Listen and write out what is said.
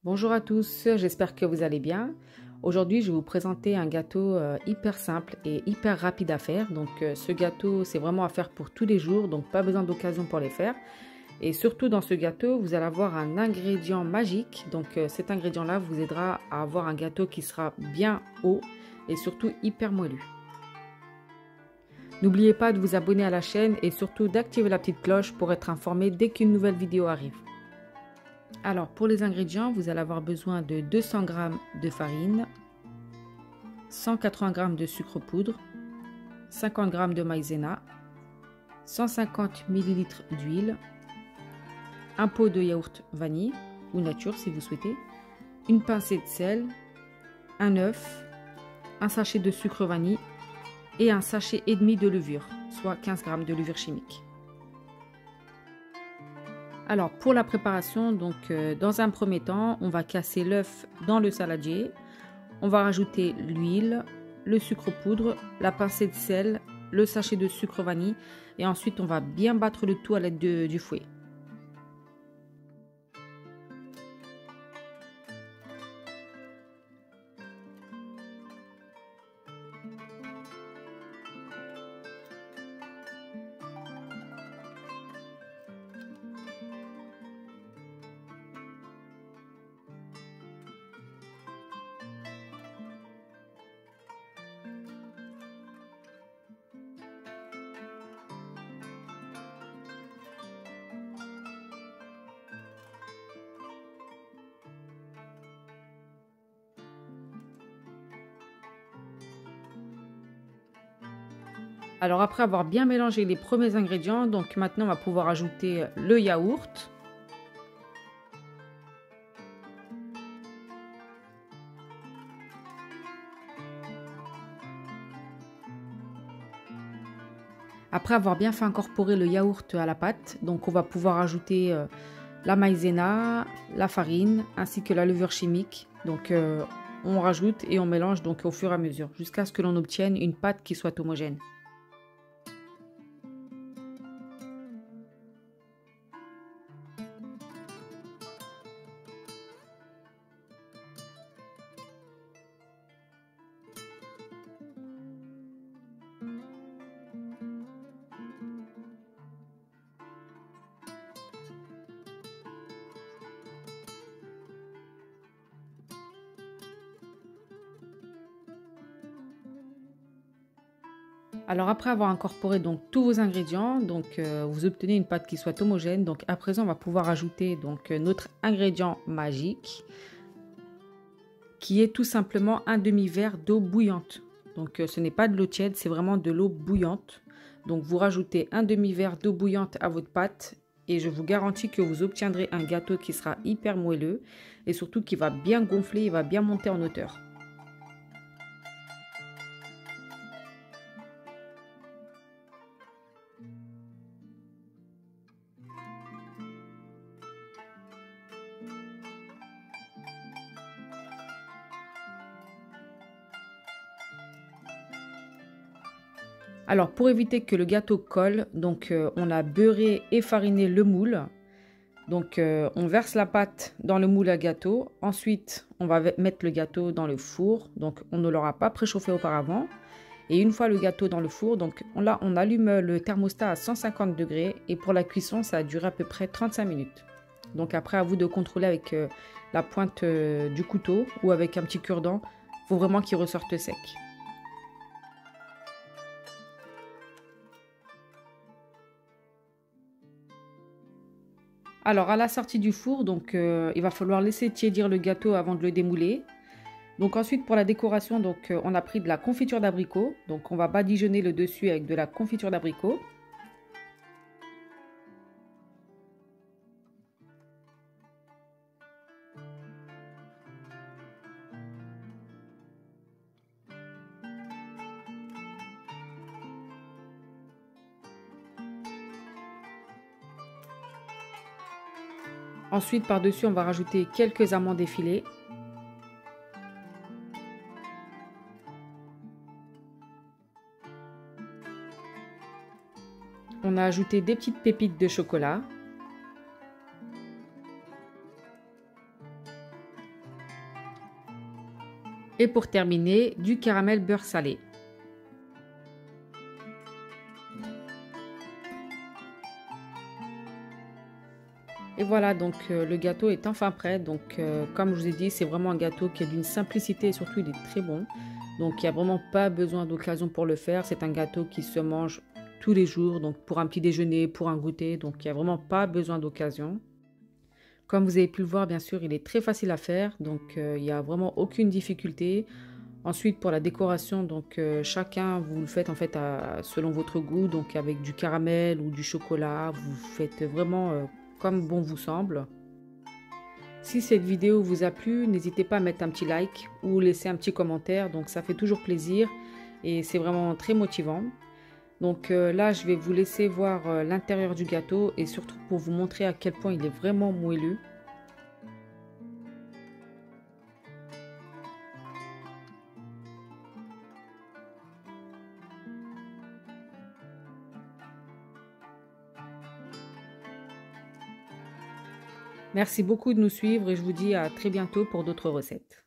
Bonjour à tous, j'espère que vous allez bien. Aujourd'hui, je vais vous présenter un gâteau hyper simple et hyper rapide à faire. Donc ce gâteau, c'est vraiment à faire pour tous les jours, donc pas besoin d'occasion pour les faire. Et surtout dans ce gâteau, vous allez avoir un ingrédient magique. Donc cet ingrédient-là vous aidera à avoir un gâteau qui sera bien haut et surtout hyper moelleux. N'oubliez pas de vous abonner à la chaîne et surtout d'activer la petite cloche pour être informé dès qu'une nouvelle vidéo arrive. Alors pour les ingrédients, vous allez avoir besoin de 200 g de farine, 180 g de sucre poudre, 50 g de maïzena, 150 ml d'huile, un pot de yaourt vanille ou nature si vous souhaitez, une pincée de sel, un œuf, un sachet de sucre vanille et un sachet et demi de levure, soit 15 g de levure chimique. Alors pour la préparation, donc dans un premier temps, on va casser l'œuf dans le saladier. On va rajouter l'huile, le sucre poudre, la pincée de sel, le sachet de sucre vanille et ensuite on va bien battre le tout à l'aide du fouet. Alors après avoir bien mélangé les premiers ingrédients, donc maintenant on va pouvoir ajouter le yaourt. Après avoir bien fait incorporer le yaourt à la pâte, donc on va pouvoir ajouter la maïzena, la farine ainsi que la levure chimique. Donc on rajoute et on mélange donc au fur et à mesure jusqu'à ce que l'on obtienne une pâte qui soit homogène. Alors après avoir incorporé donc tous vos ingrédients, donc vous obtenez une pâte qui soit homogène. Donc à présent on va pouvoir ajouter donc notre ingrédient magique, qui est tout simplement un demi-verre d'eau bouillante. Donc ce n'est pas de l'eau tiède, c'est vraiment de l'eau bouillante. Donc vous rajoutez un demi-verre d'eau bouillante à votre pâte et je vous garantis que vous obtiendrez un gâteau qui sera hyper moelleux et surtout qui va bien gonfler, il va bien monter en hauteur. Alors pour éviter que le gâteau colle, donc on a beurré et fariné le moule. Donc on verse la pâte dans le moule à gâteau. Ensuite on va mettre le gâteau dans le four. Donc on ne l'aura pas préchauffé auparavant. Et une fois le gâteau dans le four, donc là on allume le thermostat à 150 degrés. Et pour la cuisson ça a duré à peu près 35 minutes. Donc après à vous de contrôler avec la pointe du couteau ou avec un petit cure-dent. Il faut vraiment qu'il ressorte sec. Alors à la sortie du four, donc il va falloir laisser tiédir le gâteau avant de le démouler. Donc ensuite pour la décoration, donc on a pris de la confiture d'abricot. Donc on va badigeonner le dessus avec de la confiture d'abricot. Ensuite par-dessus on va rajouter quelques amandes effilées. On a ajouté des petites pépites de chocolat. Et pour terminer, du caramel beurre salé. Et voilà, donc le gâteau est enfin prêt. Donc comme je vous ai dit, c'est vraiment un gâteau qui est d'une simplicité et surtout il est très bon. Donc il n'y a vraiment pas besoin d'occasion pour le faire. C'est un gâteau qui se mange tous les jours, donc pour un petit déjeuner, pour un goûter. Donc il n'y a vraiment pas besoin d'occasion. Comme vous avez pu le voir, bien sûr, il est très facile à faire. Donc il n'y a vraiment aucune difficulté. Ensuite, pour la décoration, donc chacun, vous le faites en fait selon votre goût. Donc avec du caramel ou du chocolat, vous faites vraiment comme bon vous semble. Si cette vidéo vous a plu, n'hésitez pas à mettre un petit like ou laisser un petit commentaire. Donc ça fait toujours plaisir et c'est vraiment très motivant. Donc là, je vais vous laisser voir l'intérieur du gâteau et surtout pour vous montrer à quel point il est vraiment moelleux. Merci beaucoup de nous suivre et je vous dis à très bientôt pour d'autres recettes.